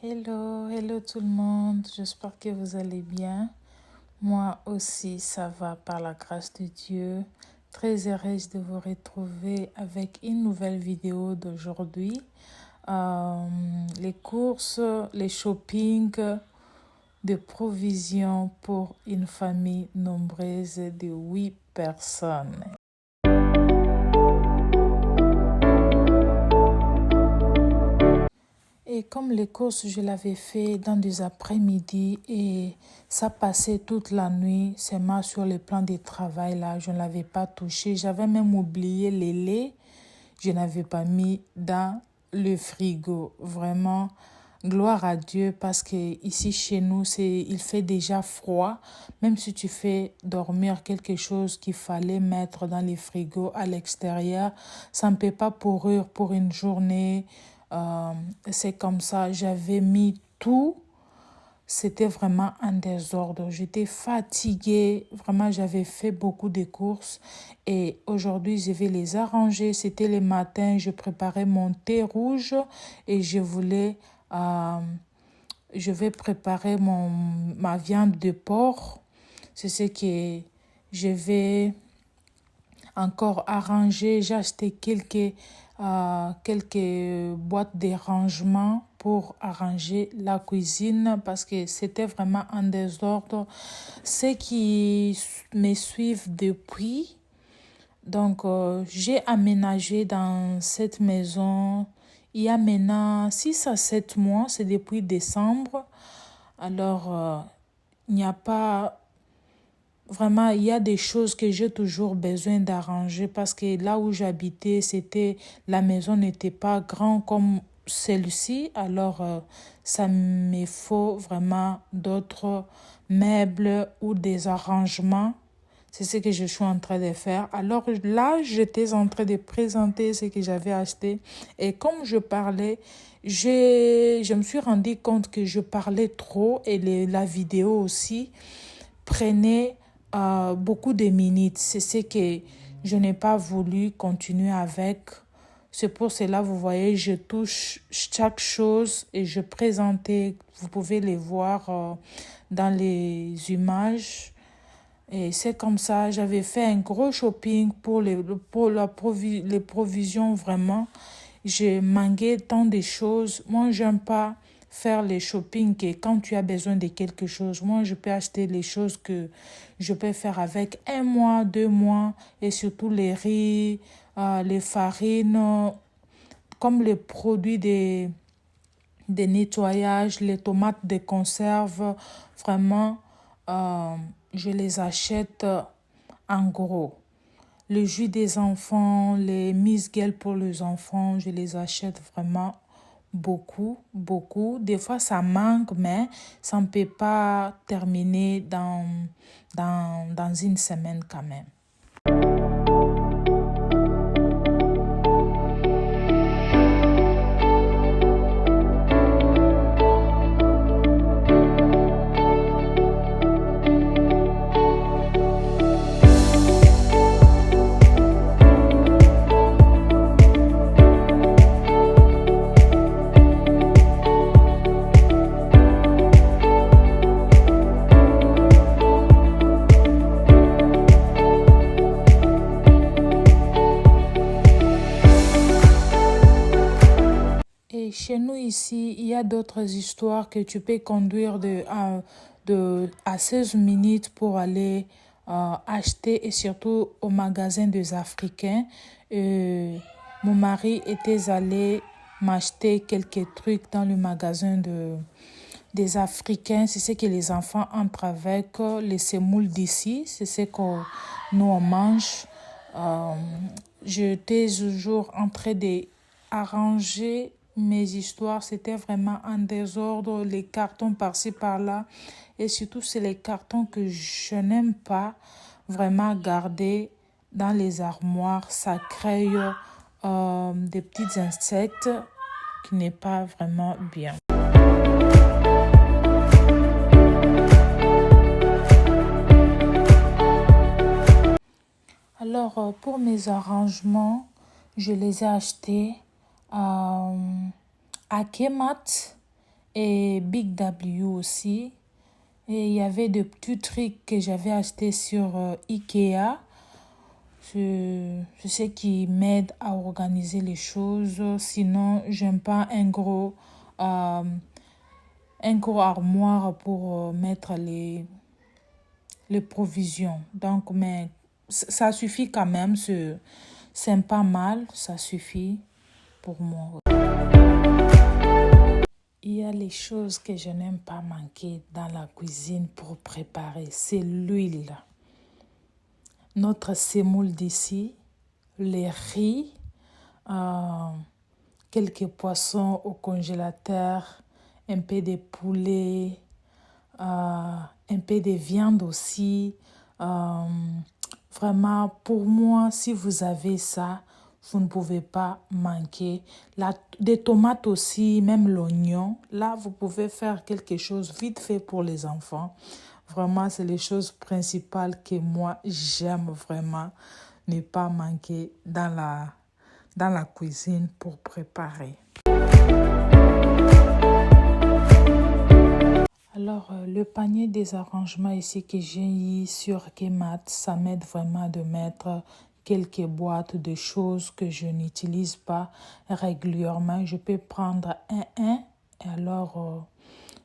Hello tout le monde, j'espère que vous allez bien. Moi aussi, ça va par la grâce de Dieu. Très heureuse de vous retrouver avec une nouvelle vidéo d'aujourd'hui. Les courses, les shopping de provisions pour une famille nombreuse de 8 personnes. Et comme les courses, je l'avais fait dans des après-midi et ça passait toute la nuit, seulement sur le plan de travail là, je ne l'avais pas touché. J'avais même oublié les laits, je n'avais pas mis dans le frigo. Vraiment, gloire à Dieu parce que ici chez nous, il fait déjà froid. Même si tu fais dormir quelque chose qu'il fallait mettre dans le frigo à l'extérieur, ça ne peut pas pourrir pour une journée. C'est comme ça, j'avais mis tout, c'était vraiment un désordre. J'étais fatiguée, vraiment j'avais fait beaucoup de courses et aujourd'hui je vais les arranger. C'était le matin, je préparais mon thé rouge et je vais préparer ma viande de porc. C'est ce que je vais encore arranger. J'ai acheté quelques boîtes de rangement pour arranger la cuisine parce que c'était vraiment un désordre. Ceux qui me suivent depuis, donc j'ai aménagé dans cette maison il y a maintenant 6 à 7 mois, c'est depuis décembre. Alors, il n'y a pas vraiment, il y a des choses que j'ai toujours besoin d'arranger parce que là où j'habitais, la maison n'était pas grande comme celle-ci. Alors, ça me faut vraiment d'autres meubles ou des arrangements. C'est ce que je suis en train de faire. Alors là, j'étais en train de présenter ce que j'avais acheté. Et comme je parlais, je me suis rendu compte que je parlais trop et la vidéo aussi prenait beaucoup de minutes. C'est ce que je n'ai pas voulu continuer avec. C'est pour cela, vous voyez, je touche chaque chose et je présentais. Vous pouvez les voir dans les images. Et c'est comme ça, j'avais fait un gros shopping pour les provisions vraiment. J'ai manqué tant de choses. Moi, j'aime pas faire les shopping que quand tu as besoin de quelque chose. Moi, je peux acheter les choses que je peux faire avec 1 mois, 2 mois. Et surtout les riz, les farines, comme les produits de nettoyage, les tomates de conserve. Vraiment, je les achète en gros. Le jus des enfants, les Miss-Gueule pour les enfants, je les achète vraiment beaucoup, beaucoup. Des fois, ça manque, mais ça ne peut pas terminer dans une semaine quand même. Et chez nous ici, il y a d'autres histoires que tu peux conduire à 16 minutes pour aller acheter et surtout au magasin des Africains. Mon mari était allé m'acheter quelques trucs dans le magasin des Africains. C'est ce que les enfants entrent avec, les semoules d'ici. C'est ce que nous on mange. J'étais toujours en train d'arranger mes histoires. C'était vraiment un désordre, les cartons par-ci par-là. Et surtout, c'est les cartons que je n'aime pas vraiment garder dans les armoires. Ça crée des petits insectes qui n'est pas vraiment bien. Alors, pour mes arrangements, je les ai achetés à Kemat et Big W aussi. Et il y avait de petits trucs que j'avais achetés sur Ikea. Je sais qu'ils m'aident à organiser les choses. Sinon, j'aime pas un gros armoire pour mettre les provisions. Donc, mais ça suffit quand même. C'est pas mal. Ça suffit pour moi. Il y a les choses que je n'aime pas manquer dans la cuisine pour préparer. C'est l'huile. Notre semoule d'ici, les riz, quelques poissons au congélateur, un peu de poulet, un peu de viande aussi. Vraiment, pour moi, si vous avez ça, vous ne pouvez pas manquer. Des tomates aussi, même l'oignon. Là, vous pouvez faire quelque chose vite fait pour les enfants. Vraiment, c'est les choses principales que moi, j'aime vraiment ne pas manquer dans la cuisine pour préparer. Alors, le panier des arrangements ici que j'ai eu sur Kemat, ça m'aide vraiment de mettre quelques boîtes de choses que je n'utilise pas régulièrement. Je peux prendre un et alors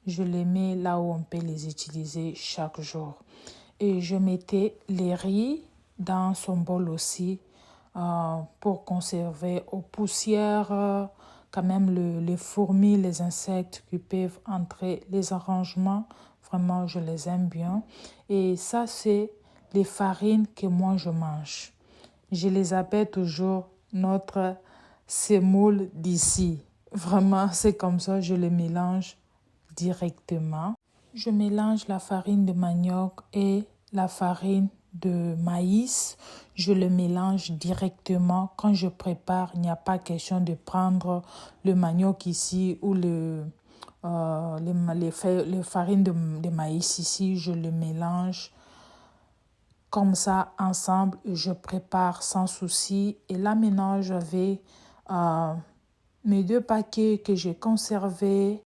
je les mets là où on peut les utiliser chaque jour. Et je mettais les riz dans son bol aussi pour conserver aux poussières, quand même les fourmis, les insectes qui peuvent entrer, les arrangements, vraiment je les aime bien. Et ça c'est les farines que moi je mange. Je les appelle toujours notre semoule d'ici. Vraiment c'est comme ça, je les mélange directement. Je mélange la farine de manioc et la farine de maïs. Je le mélange directement. Quand je prépare, il n'y a pas question de prendre le manioc ici ou les farines de maïs ici. Je le mélange comme ça ensemble et je prépare sans souci. Et là maintenant, j'avais mes 2 paquets que j'ai conservés.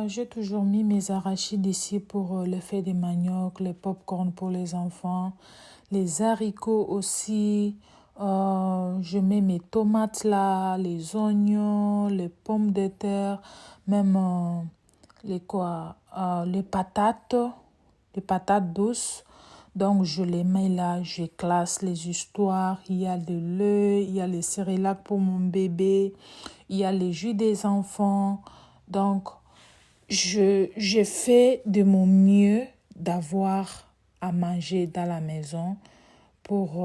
J'ai toujours mis mes arachides ici pour le fait des manioc, les pop-corn pour les enfants, les haricots aussi. Je mets mes tomates là, les oignons, les pommes de terre, même les patates douces. Donc je les mets là, je classe les histoires. Il y a de l'œuf, il y a les céréales pour mon bébé, il y a les jus des enfants. Donc je fais de mon mieux d'avoir à manger dans la maison pour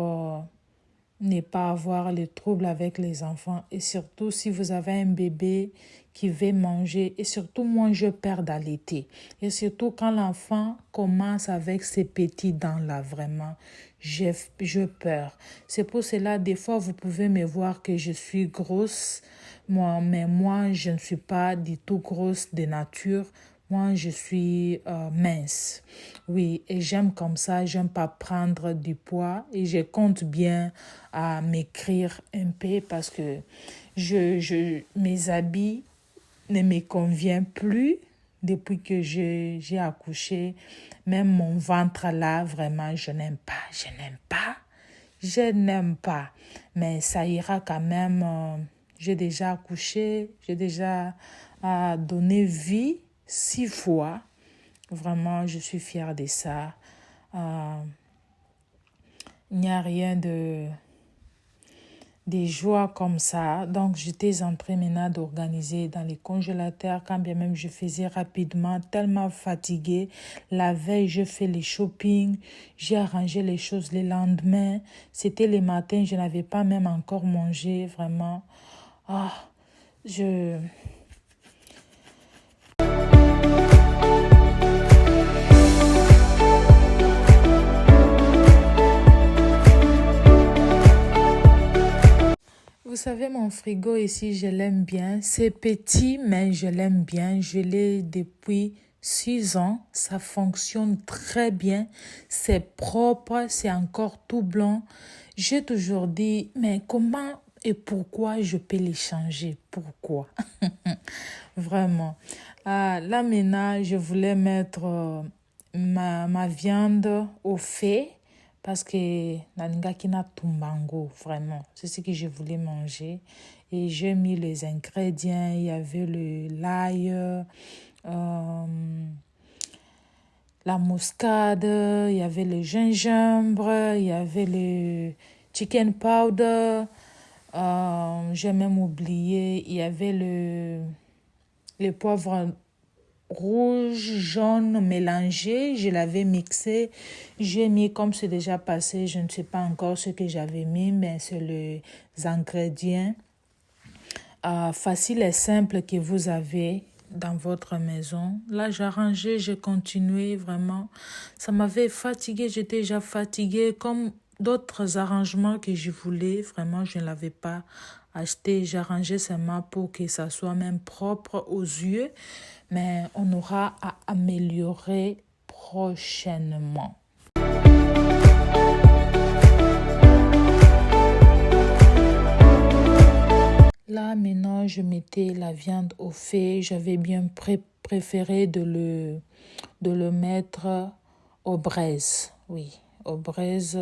ne pas avoir les troubles avec les enfants. Et surtout, si vous avez un bébé qui veut manger, et surtout moi, je perds d'allaiter. Et surtout, quand l'enfant commence avec ses petits dents-là, vraiment, je peur. C'est pour cela, des fois, vous pouvez me voir que je suis grosse, mais moi, je ne suis pas du tout grosse de nature. Moi, je suis mince. Oui, et j'aime comme ça, j'aime pas prendre du poids et je compte bien à m'écrire un peu parce que mes habits ne me conviennent plus depuis que j'ai accouché. Même mon ventre là, vraiment, je n'aime pas. Mais ça ira quand même. J'ai déjà accouché, j'ai déjà donné vie 6 fois. Vraiment, je suis fière de ça. Il n'y a rien de joie comme ça. Donc, j'étais en train maintenant d'organiser dans les congélateurs. Quand bien même je faisais rapidement, tellement fatiguée. La veille, je fais les shopping. J'ai arrangé les choses le lendemain. C'était le matin, je n'avais pas même encore mangé. Vraiment. Vous savez, mon frigo ici, je l'aime bien. C'est petit, mais je l'aime bien. Je l'ai depuis 6 ans. Ça fonctionne très bien. C'est propre, c'est encore tout blanc. J'ai toujours dit, mais comment et pourquoi je peux les changer? Pourquoi? Vraiment. Là, maintenant, je voulais mettre ma viande au fait parce que Nalinga na tumbango, vraiment. C'est ce que je voulais manger. Et j'ai mis les ingrédients. Il y avait l'ail, la muscade, il y avait le gingembre, il y avait le chicken powder. J'ai même oublié, il y avait le poivre rouge, jaune mélangé. Je l'avais mixé. J'ai mis, comme c'est déjà passé, je ne sais pas encore ce que j'avais mis, mais c'est les ingrédients faciles et simples que vous avez dans votre maison. Là, j'ai arrangé, j'ai continué vraiment. Ça m'avait fatiguée, j'étais déjà fatiguée. Comme d'autres arrangements que je voulais, vraiment, je ne l'avais pas acheté. J'ai arrangé seulement pour que ça soit même propre aux yeux. Mais on aura à améliorer prochainement. Là, maintenant, je mettais la viande au fait. J'avais bien préféré de le mettre aux braises. Oui, aux braises.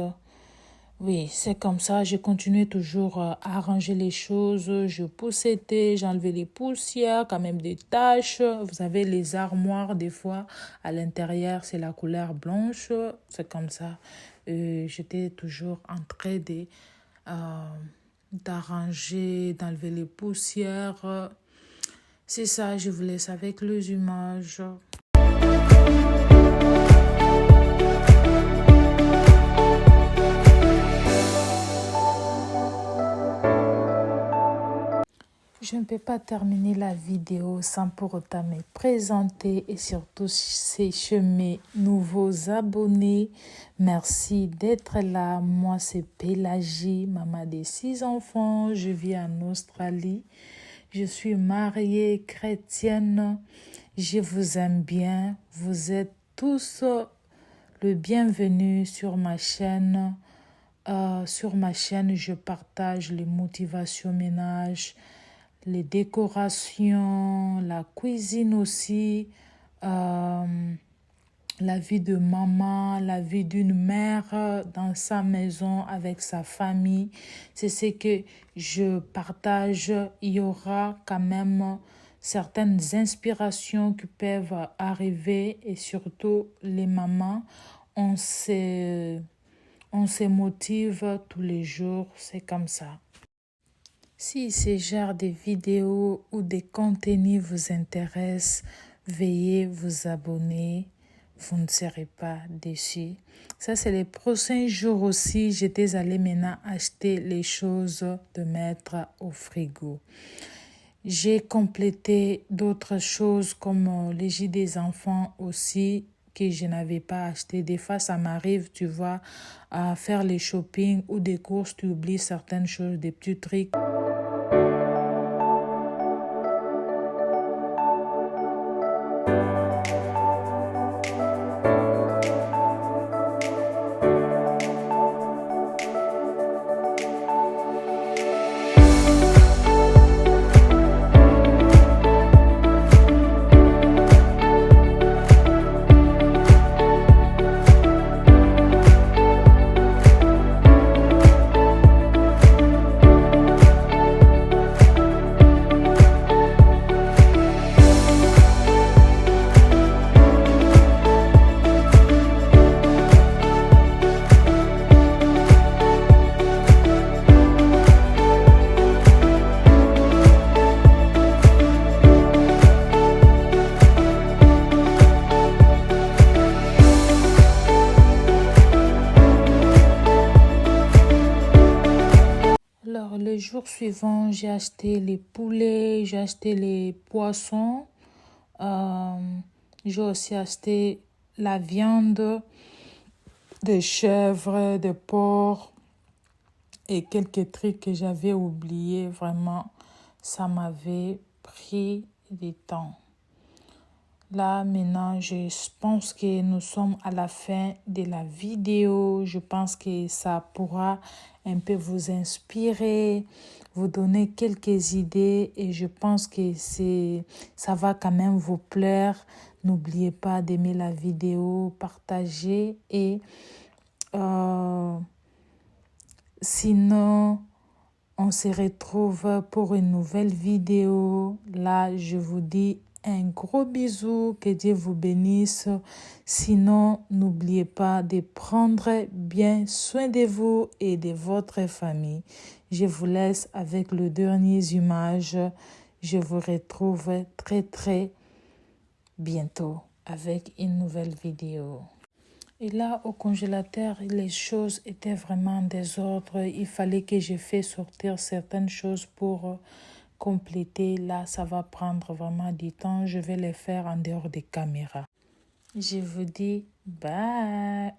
Oui, c'est comme ça. Je continuais toujours à arranger les choses. Je poussettais, j'enlevais les poussières, quand même des taches. Vous avez les armoires, des fois, à l'intérieur, c'est la couleur blanche. C'est comme ça. J'étais toujours en train d'arranger, d'enlever les poussières. C'est ça, je vous laisse avec les images. Je ne peux pas terminer la vidéo sans pour autant me présenter et surtout chez mes nouveaux abonnés. Merci d'être là. Moi, c'est Pélagie, maman des 6 enfants. Je vis en Australie. Je suis mariée chrétienne. Je vous aime bien. Vous êtes tous le bienvenu sur ma chaîne. Sur ma chaîne, je partage les motivations ménage, les décorations, la cuisine aussi, la vie de maman, la vie d'une mère dans sa maison avec sa famille. C'est ce que je partage. Il y aura quand même certaines inspirations qui peuvent arriver et surtout les mamans, on se motive tous les jours, c'est comme ça. Si ce genre de vidéos ou de contenus vous intéressent, veuillez vous abonner. Vous ne serez pas déçus. Ça, c'est les prochains jours aussi. J'étais allée maintenant acheter les choses de mettre au frigo. J'ai complété d'autres choses comme les jus des enfants aussi que je n'avais pas acheté. Des fois, ça m'arrive, tu vois, à faire les shopping ou des courses, tu oublies certaines choses, des petits trucs. Alors, le jour suivant, j'ai acheté les poulets, j'ai acheté les poissons. J'ai aussi acheté la viande de chèvre, de porc et quelques trucs que j'avais oubliés. Vraiment, ça m'avait pris du temps. Là, maintenant, je pense que nous sommes à la fin de la vidéo. Je pense que ça pourra un peu vous inspirer, vous donner quelques idées et je pense que ça va quand même vous plaire. N'oubliez pas d'aimer la vidéo, partager et sinon, on se retrouve pour une nouvelle vidéo. Là, je vous dis un gros bisou, que Dieu vous bénisse. Sinon, n'oubliez pas de prendre bien soin de vous et de votre famille. Je vous laisse avec les dernières images. Je vous retrouve très très bientôt avec une nouvelle vidéo. Et là, au congélateur, les choses étaient vraiment en désordre. Il fallait que je fasse sortir certaines choses pour compléter. Là, ça va prendre vraiment du temps. Je vais les faire en dehors des caméras. Je vous dis bye.